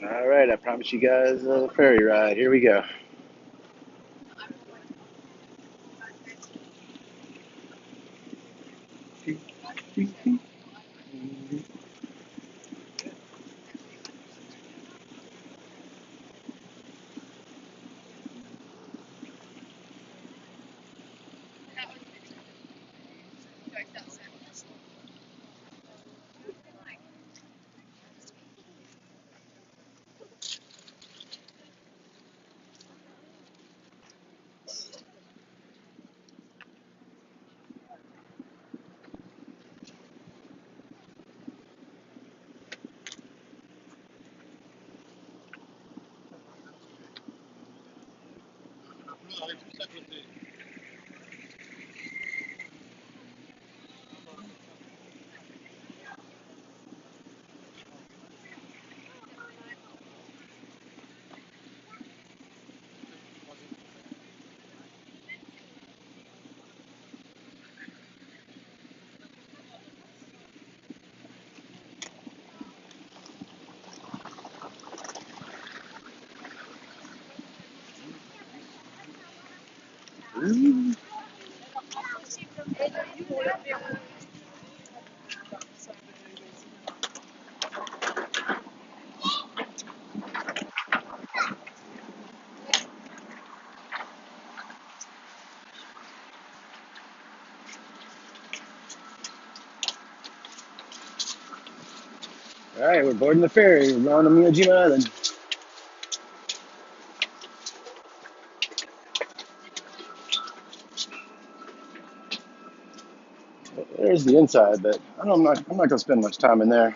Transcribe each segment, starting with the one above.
All right, I promised you guys a ferry ride. Here we go. All right, we're boarding the ferry. We're going to Miyajima Island. There's the inside, but I'm not gonna spend much time in there.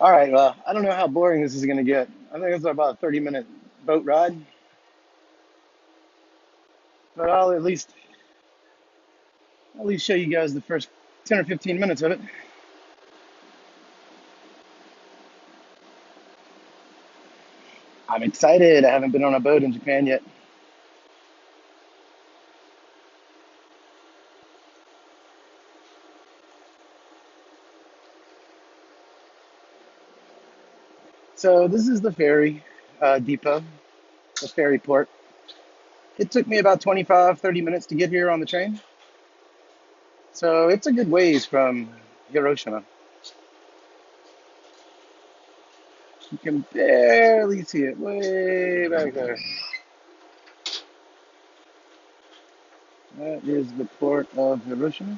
All right, well, I don't know how boring this is gonna get. I think it's about a 30-minute boat ride, but I'll at least show you guys the first 10 or 15 minutes of it. I'm excited. I haven't been on a boat in Japan yet. So this is the ferry depot, the ferry port. It took me about 25, 30 minutes to get here on the train. So it's a good ways from Hiroshima. You can barely see it way back there. That is the port of Hiroshima.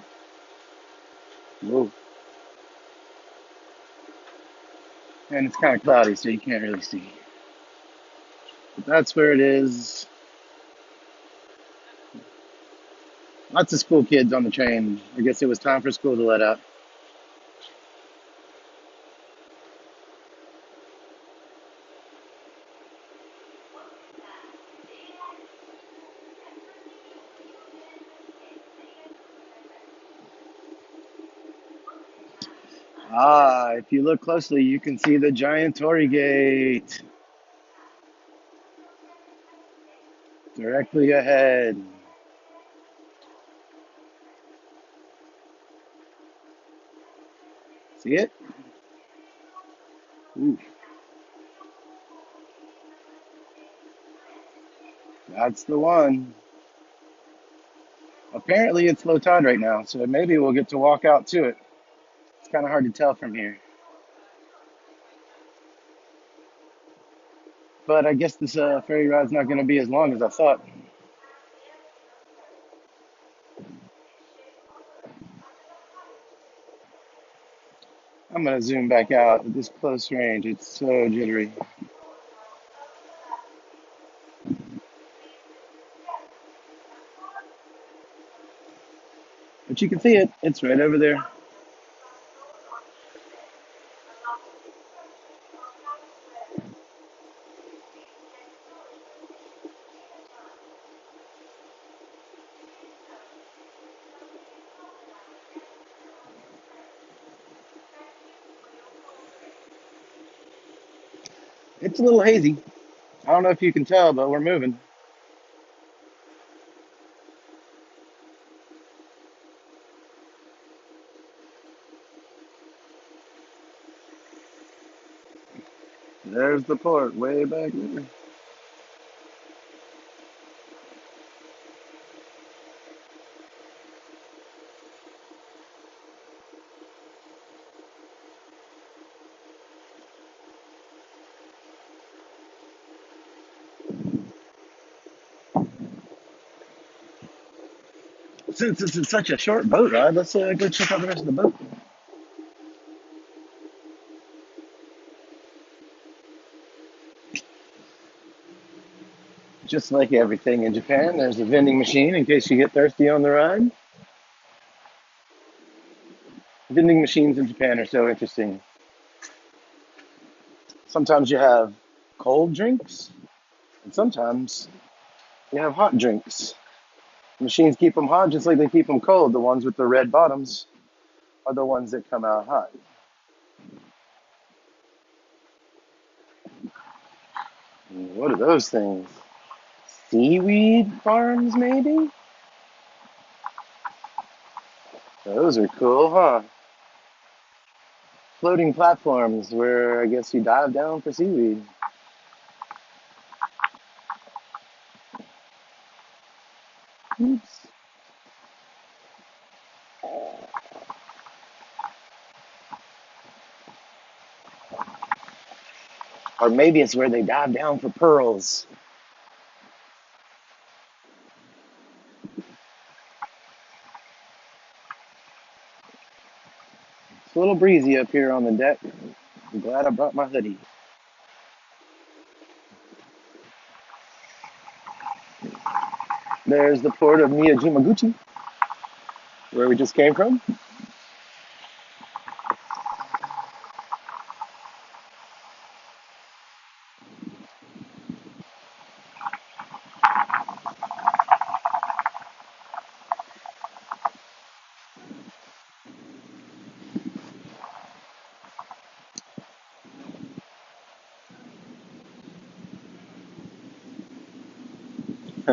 Whoa. And it's kind of cloudy, so you can't really see. But that's where it is. Lots of school kids on the train. I guess it was time for school to let out. Ah, if you look closely, you can see the giant Torii gate directly ahead. See it? Ooh, that's the one. Apparently, it's low tide right now, so maybe we'll get to walk out to it. It's kind of hard to tell from here. But I guess this ferry ride's not going to be as long as I thought. I'm going to zoom back out at this close range. It's so jittery. But you can see it. It's right over there. It's a little hazy. I don't know if you can tell, but we're moving. There's the port way back there. Since this is such a short boat ride, let's go check out the rest of the boat. Just like everything in Japan, there's a vending machine in case you get thirsty on the ride. Vending machines in Japan are so interesting. Sometimes you have cold drinks, and sometimes you have hot drinks. Machines keep them hot just like they keep them cold. The ones with the red bottoms are the ones that come out hot. What are those things? Seaweed farms, maybe? Those are cool, huh? Floating platforms where I guess you dive down for seaweed. Oops. Or maybe it's where they dive down for pearls. It's a little breezy up here on the deck. I'm glad I brought my hoodie. There's the port of Miyajimaguchi, where we just came from.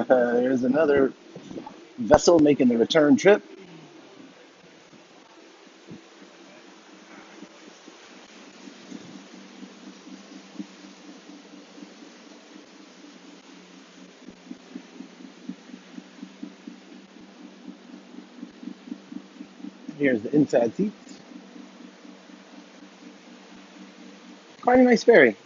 There's another vessel making the return trip. Here's the inside seats. Quite a nice ferry.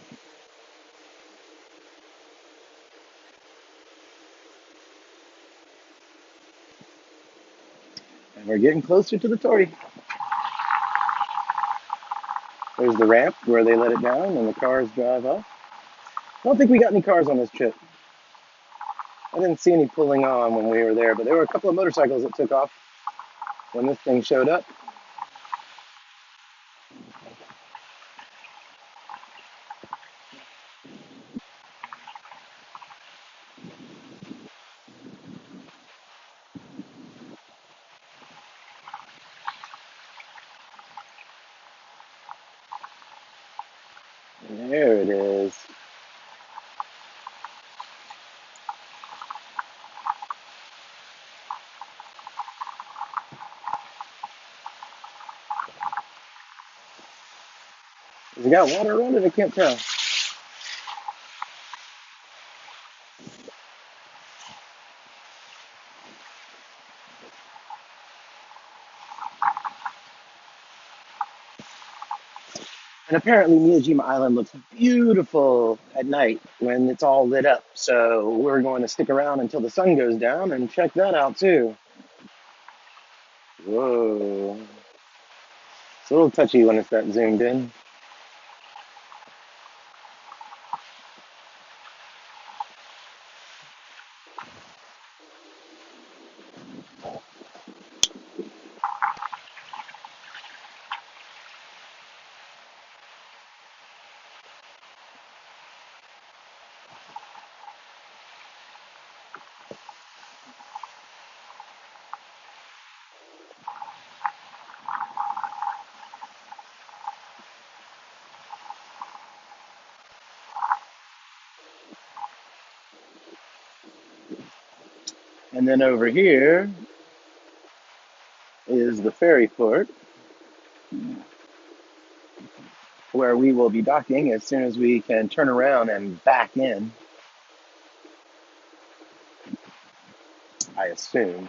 And we're getting closer to the Torii. There's the ramp where they let it down and the cars drive off. I don't think we got any cars on this trip. I didn't see any pulling on when we were there, but there were a couple of motorcycles that took off when this thing showed up. There it is. Has it got water around it? I can't tell. And apparently Miyajima Island looks beautiful at night when it's all lit up. So we're going to stick around until the sun goes down and check that out too. Whoa. It's a little touchy when it's that zoomed in. And then over here is the ferry port where we will be docking as soon as we can turn around and back in, I assume.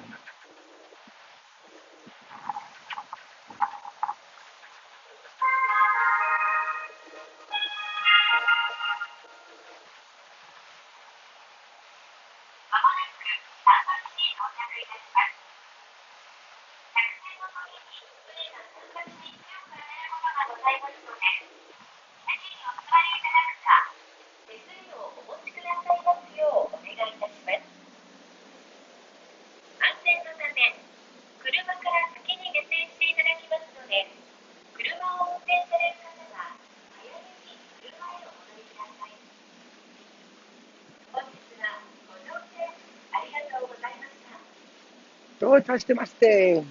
Doitashitemaste.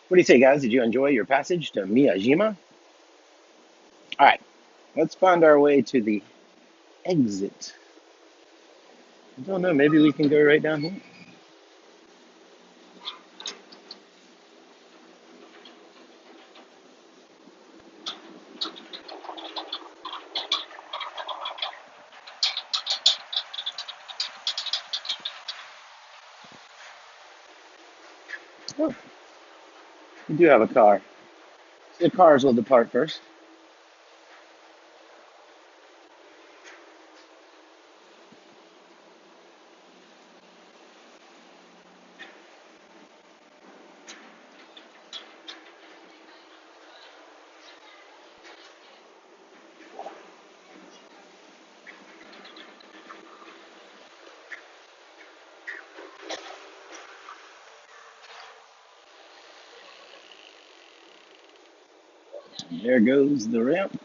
What do you say, guys? Did you enjoy your passage to Miyajima? All right, let's find our way to the exit. I don't know, maybe we can go right down here. Oh, we do have a car. The cars will depart first. There goes the ramp.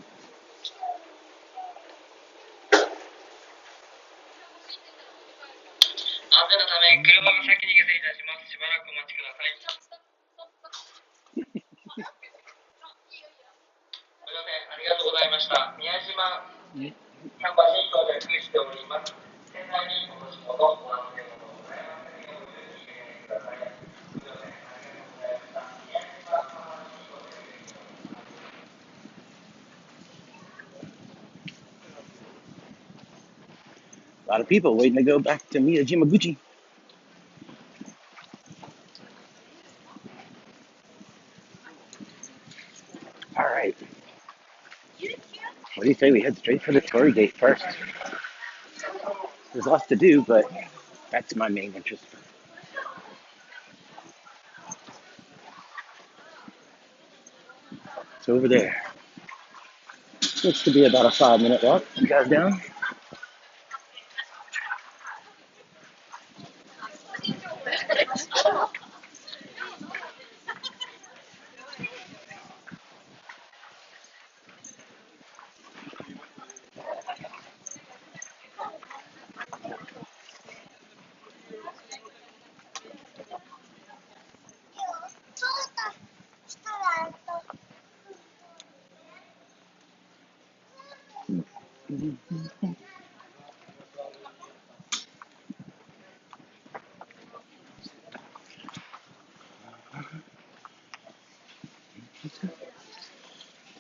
A lot of people waiting to go back to Miyajimaguchi. All right. What do you say we head straight for the Torii gate first? There's lots to do, but that's my main interest. It's over there. Looks to be about a 5-minute walk. You guys down?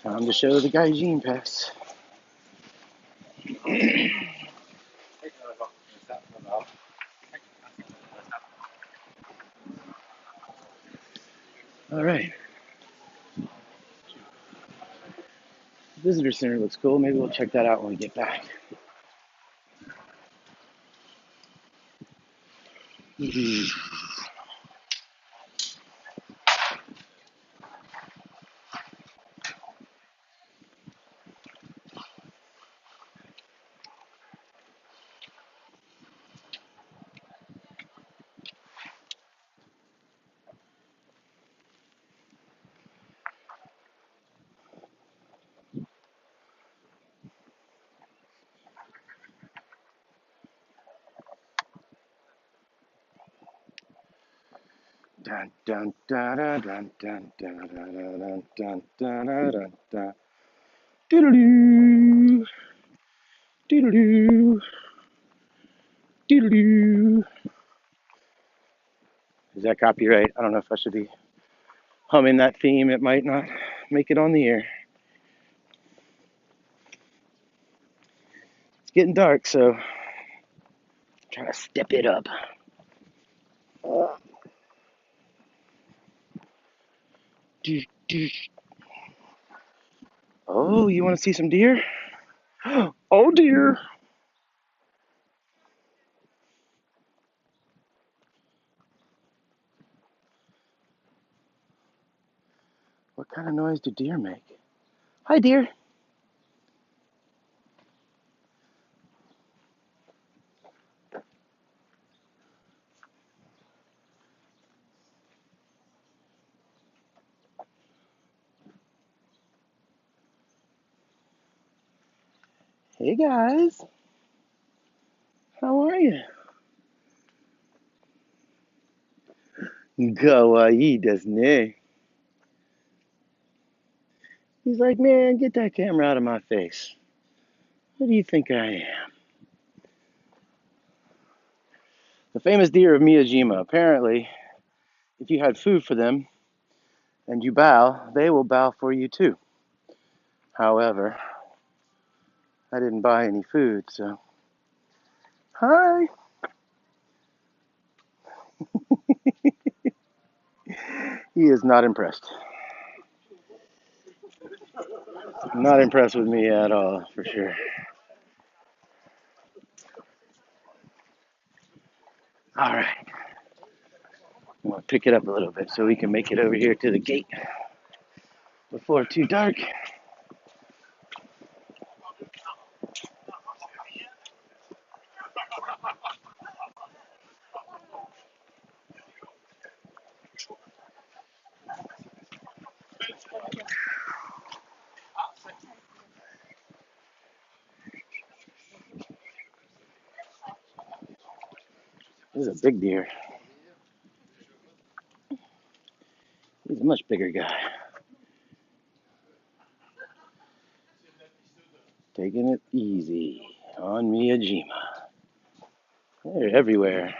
Time to show the Gaijin pass. All right. Visitor center looks cool. Maybe we'll check that out when we get back. Dun dun dun dun dun dun dun dun dun dun dun dun. Doodaloo, doodaloo, doodaloo. Is that copyright? I don't know if I should be humming that theme. It might not make it on the air. It's getting dark, so try to step it up. Oh, you want to see some deer? Oh, dear. What kind of noise do deer make? Hi, deer. Hey, guys. How are you? Kawaii desu ne. He's like, man, get that camera out of my face. What do you think I am? The famous deer of Miyajima. Apparently, if you had food for them and you bow, they will bow for you too. However, I didn't buy any food, so. Hi. He is not impressed. Not impressed with me at all, for sure. All right. I'm going to pick it up a little bit so we can make it over here to the gate before too dark. This is a big deer. He's a much bigger guy. Taking it easy on Miyajima. They're everywhere.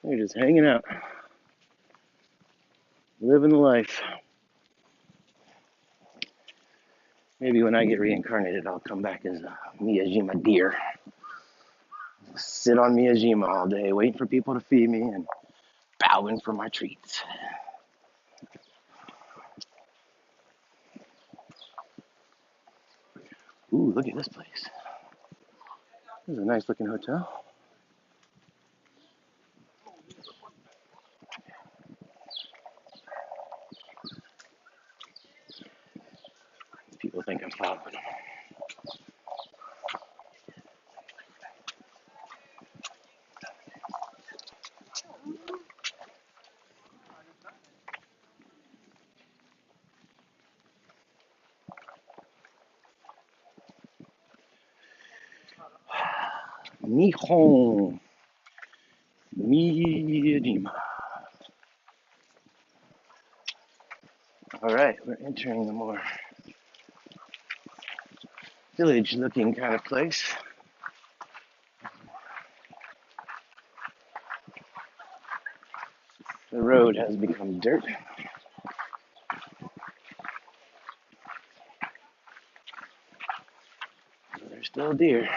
They're just hanging out, living the life. Maybe when I get reincarnated, I'll come back as a Miyajima deer. Sit on Miyajima all day, waiting for people to feed me and bowing for my treats. Ooh, look at this place. This is a nice looking hotel. People think I'm following them. Nihon Miyajima. All right, we're entering the more village-looking kind of place. The road has become dirt. There's still deer.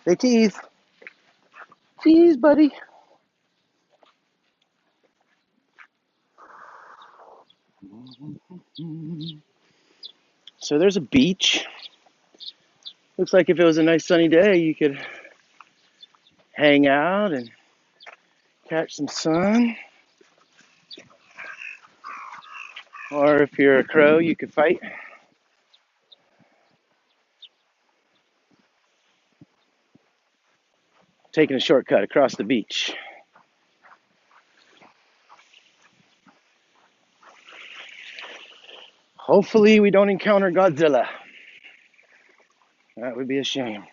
They tease. Tease, buddy. So there's a beach. Looks like if it was a nice sunny day, you could hang out and catch some sun. Or if you're a crow, you could fight. Taking a shortcut across the beach. Hopefully we don't encounter Godzilla. That would be a shame.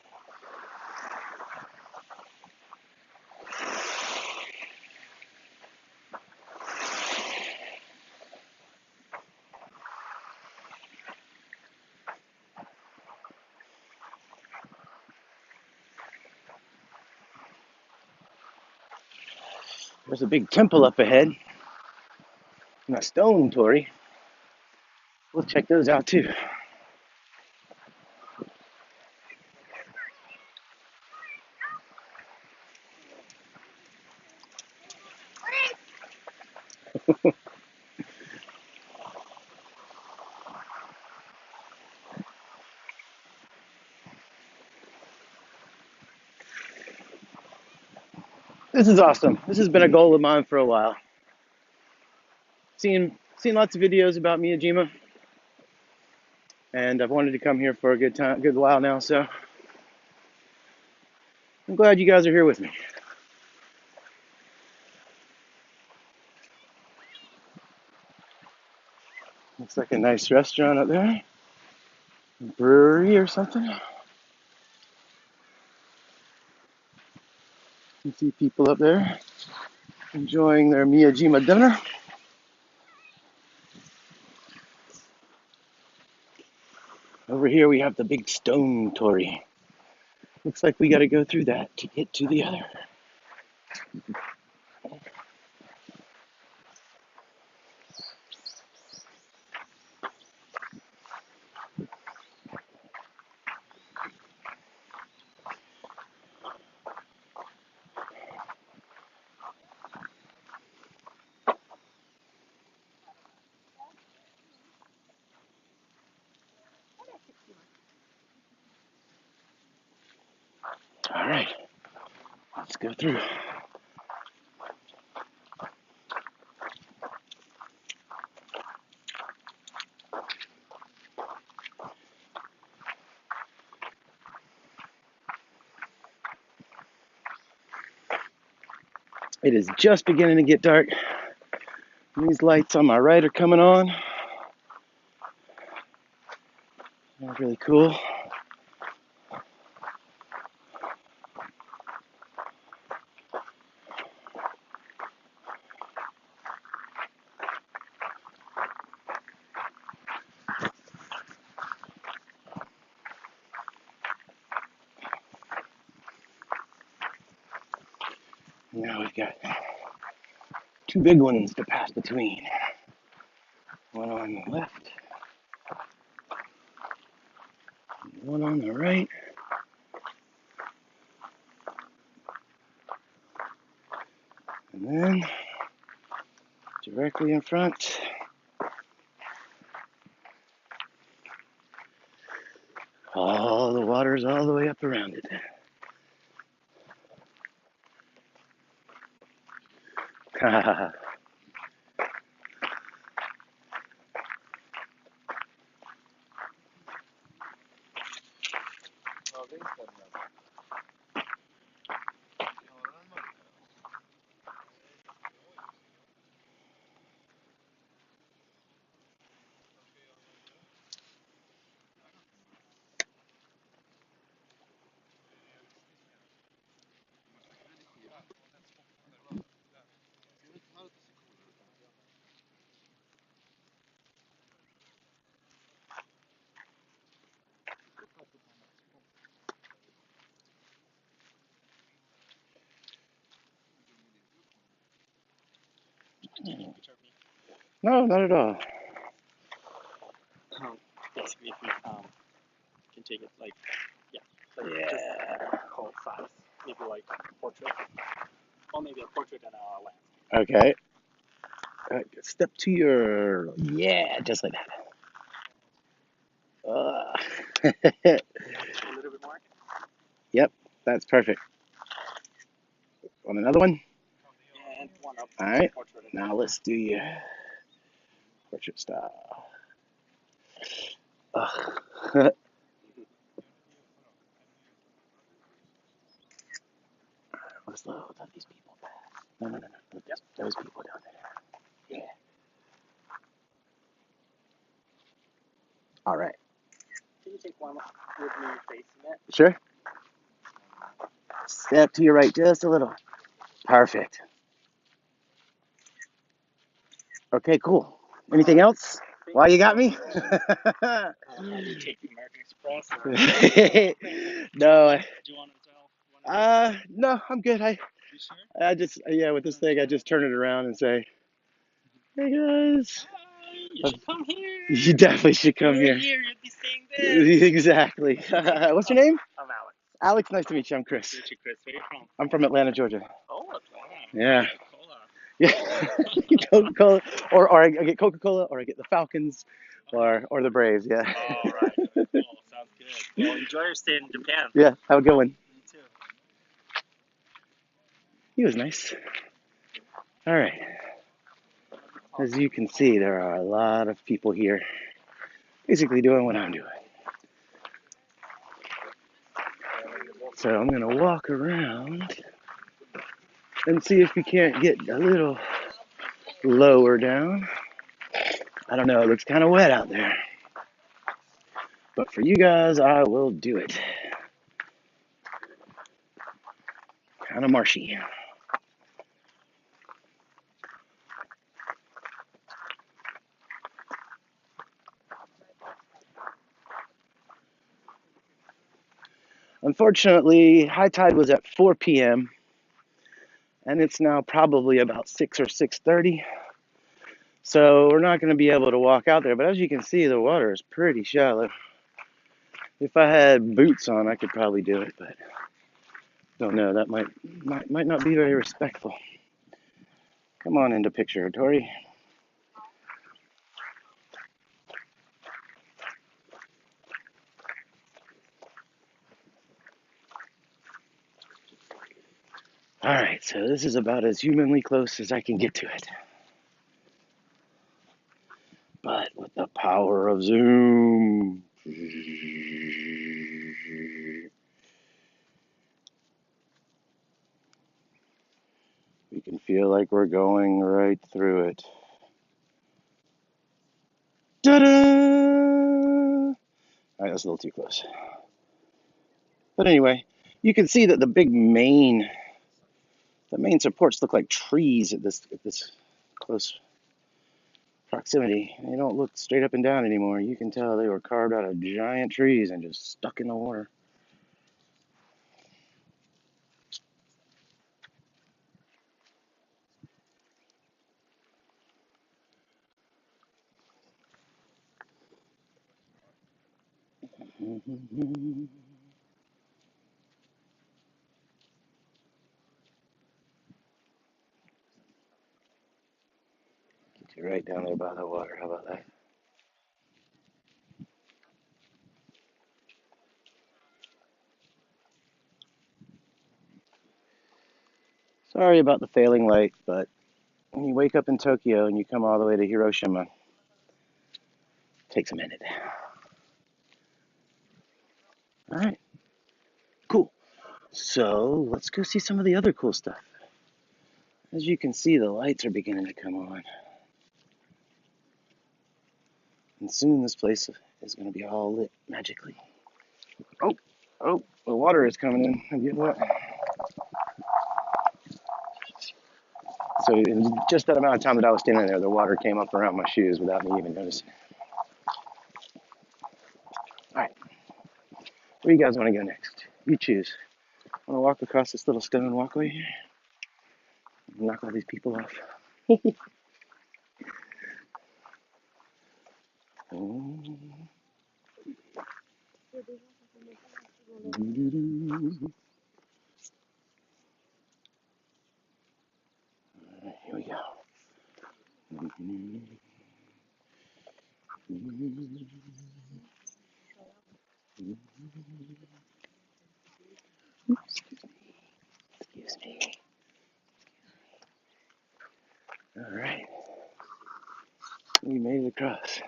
There's a big temple up ahead and a stone Torii. We'll check those out too. This is awesome. This has been a goal of mine for a while. Seen lots of videos about Miyajima, and I've wanted to come here for a good while now. So I'm glad you guys are here with me. Looks like a nice restaurant up there, a brewery or something. You see people up there enjoying their Miyajima dinner. Over here we have the big stone Torii. Looks like we got to go through that to get to the other. All right, let's go through. It is just beginning to get dark. These lights on my right are coming on. They're really cool. Now we've got two big ones to pass between. One on the left, one on the right. And then directly in front, all the water's all the way up around it. No, not at all. Basically, if you can take it like, yeah, Yeah. just whole size, maybe like a portrait, or maybe a portrait and a landscape. Okay. Step to your, yeah, just like that. A little bit more. Yep, that's perfect. Want another one? And one up. All right. Portrait. Now let's do your portrait style. Let's let these people pass. No. Yep. Those people down there. Yeah. All right. Can you take one with me facing it? Sure. Step to your right just a little. Perfect. Okay, cool. Anything else? Why you got me? Have you taken American Express? Or... No. Do you want to tell? No, I'm good. You sure? Yeah, with this thing, I just turn it around and say, hey guys. Hi, you should come here. You definitely should come You're here. here, you'll be seeing this. Exactly. What's your name? I'm Alex. Alex, nice to meet you. I'm Chris. Nice to meet you, Chris. Where are you from? I'm from Atlanta, Georgia. Oh, Atlanta. Yeah. Coca-Cola. Yeah. Coca-Cola, or I get Coca-Cola, or I get the Falcons, or the Braves. Yeah. All right. Cool. Sounds good. Well, enjoy your stay in Japan. Yeah. Have a good one. Me too. He was nice. All right. As you can see, there are a lot of people here, basically doing what I'm doing. So I'm gonna walk around and see if we can't get a little lower down. I don't know, it looks kind of wet out there. But for you guys, I will do it. Kind of marshy. Unfortunately, high tide was at 4 p.m. and it's now probably about 6 or 6:30. So we're not going to be able to walk out there. But as you can see, the water is pretty shallow. If I had boots on, I could probably do it, but don't know. That might not be very respectful. Come on into picture, Torii. All right, so this is about as humanly close as I can get to it. But with the power of Zoom. We can feel like we're going right through it. Ta-da! All right, that's a little too close. But anyway, you can see that the main supports look like trees at this close proximity. They don't look straight up and down anymore. You can tell they were carved out of giant trees and just stuck in the water. Get you right down there by the water. How about that? Sorry about the failing light, but when you wake up in Tokyo and you come all the way to Hiroshima, it takes a minute. All right, cool. So let's go see some of the other cool stuff. As you can see, the lights are beginning to come on. And soon this place is going to be all lit magically. Oh, the water is coming in. I'm getting wet. So in just that amount of time that I was standing there, the water came up around my shoes without me even noticing. All right, where do you guys want to go next? You choose. Want to walk across this little stone walkway here? Knock all these people off. Here we go. Excuse me. All right. We made it across.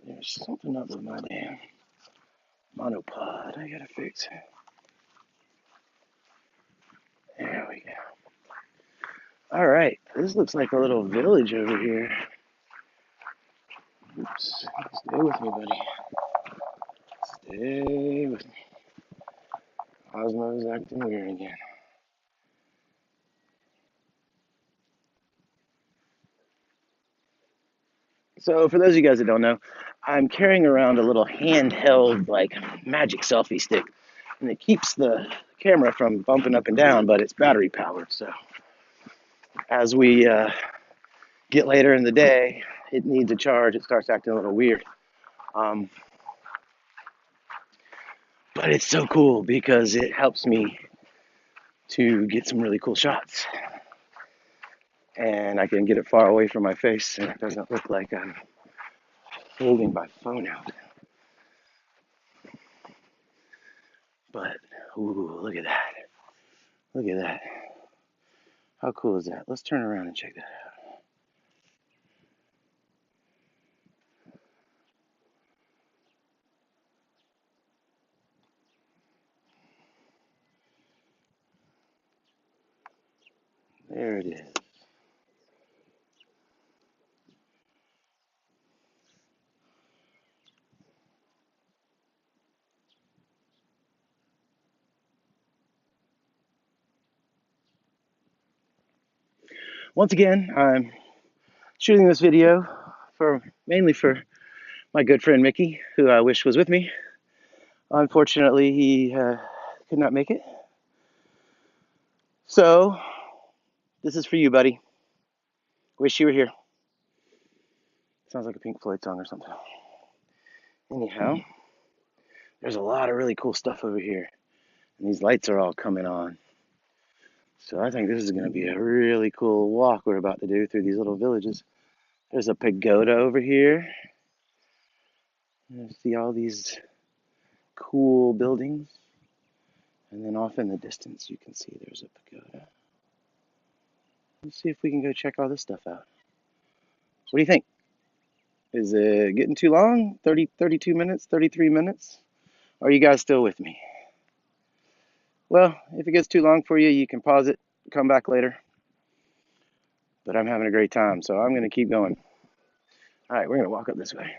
There's something up with my damn monopod. I gotta fix it. There we go. All right. This looks like a little village over here. Oops. Stay with me, buddy. Stay with me. Osmo's acting weird again. So for those of you guys that don't know, I'm carrying around a little handheld like magic selfie stick, and it keeps the camera from bumping up and down, but it's battery powered. So as we get later in the day, it needs a charge. It starts acting a little weird. Um, but it's so cool because it helps me to get some really cool shots. And I can get it far away from my face and it doesn't look like I'm holding my phone out. But, ooh, look at that. Look at that. How cool is that? Let's turn around and check that out. There it is. Once again, I'm shooting this video mainly for my good friend Mickey, who I wish was with me. Unfortunately, he could not make it. So, this is for you, buddy. Wish you were here. Sounds like a Pink Floyd song or something. Anyhow, there's a lot of really cool stuff over here. And these lights are all coming on. So I think this is going to be a really cool walk we're about to do through these little villages. There's a pagoda over here. You see all these cool buildings. And then off in the distance, you can see there's a pagoda. Let's see if we can go check all this stuff out. What do you think? Is it getting too long? 30, 32 minutes, 33 minutes? Are you guys still with me? Well, if it gets too long for you, you can pause it, come back later. But I'm having a great time, so I'm going to keep going. All right, we're going to walk up this way.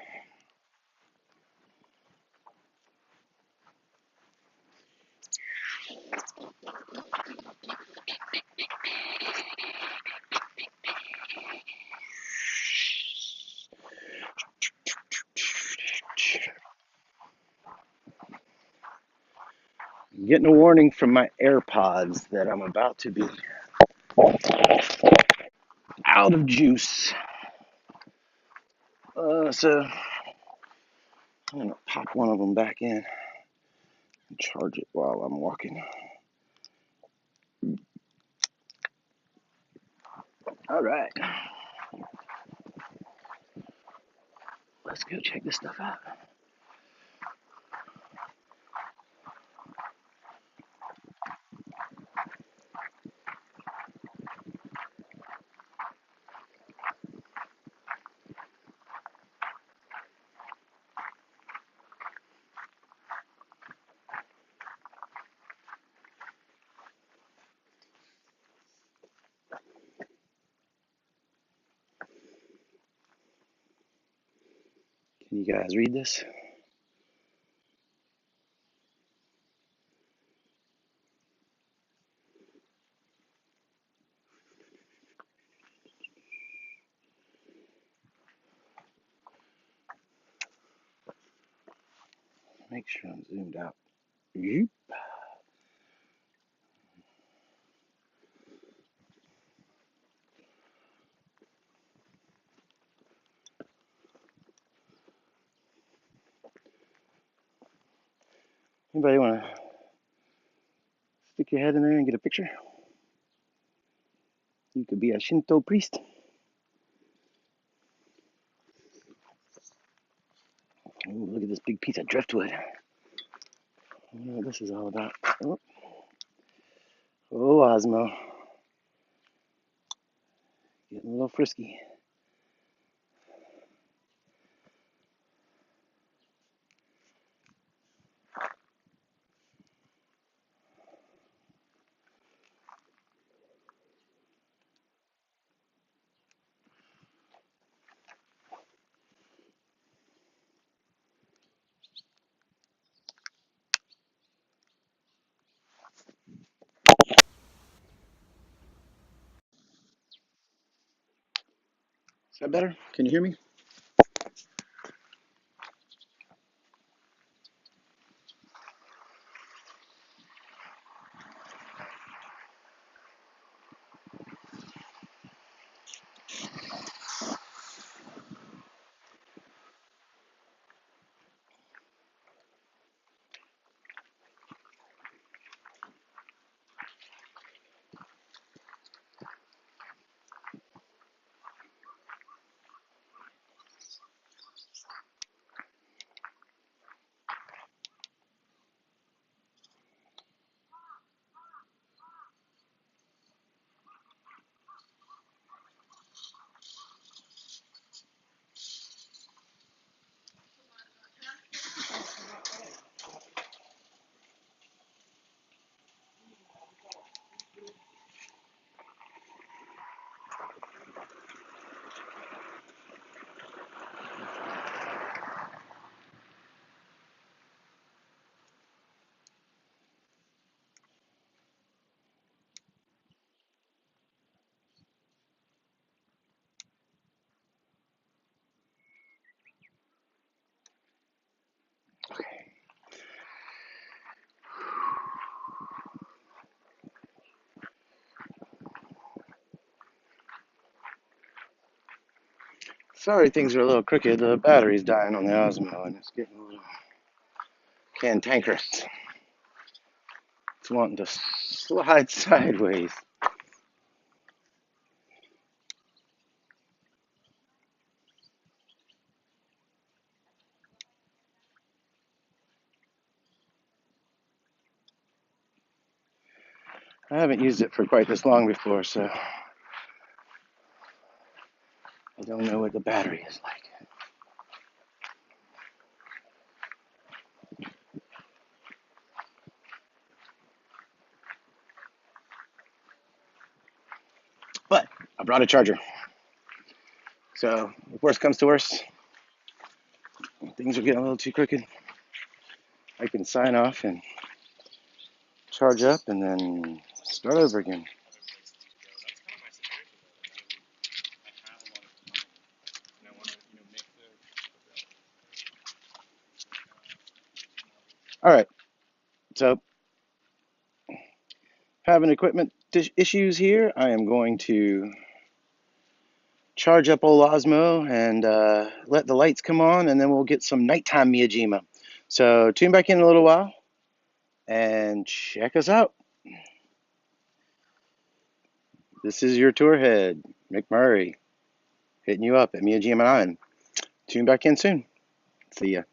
I'm getting a warning from my AirPods that I'm about to be out of juice. So I'm going to pop one of them back in and charge it while I'm walking. All right. Let's go check this stuff out. Can you guys read this? Make sure I'm zoomed out. Yep. Anybody want to stick your head in there and get a picture? You could be a Shinto priest. Ooh, look at this big piece of driftwood. I don't know what this is all about. Oh, Osmo. Getting a little frisky. Is that better? Can you hear me? Sorry, things are a little crooked. The battery's dying on the Osmo, and it's getting a little cantankerous. It's wanting to slide sideways. I haven't used it for quite this long before, so I don't know what the battery is like. But I brought a charger. So if worst comes to worst, things are getting a little too crooked, I can sign off and charge up and then start over again. All right, so having equipment issues here, I am going to charge up old Osmo and let the lights come on, and then we'll get some nighttime Miyajima. So tune back in a little while and check us out. This is your tour head, McMurray, hitting you up at Miyajima 9. Tune back in soon. See ya.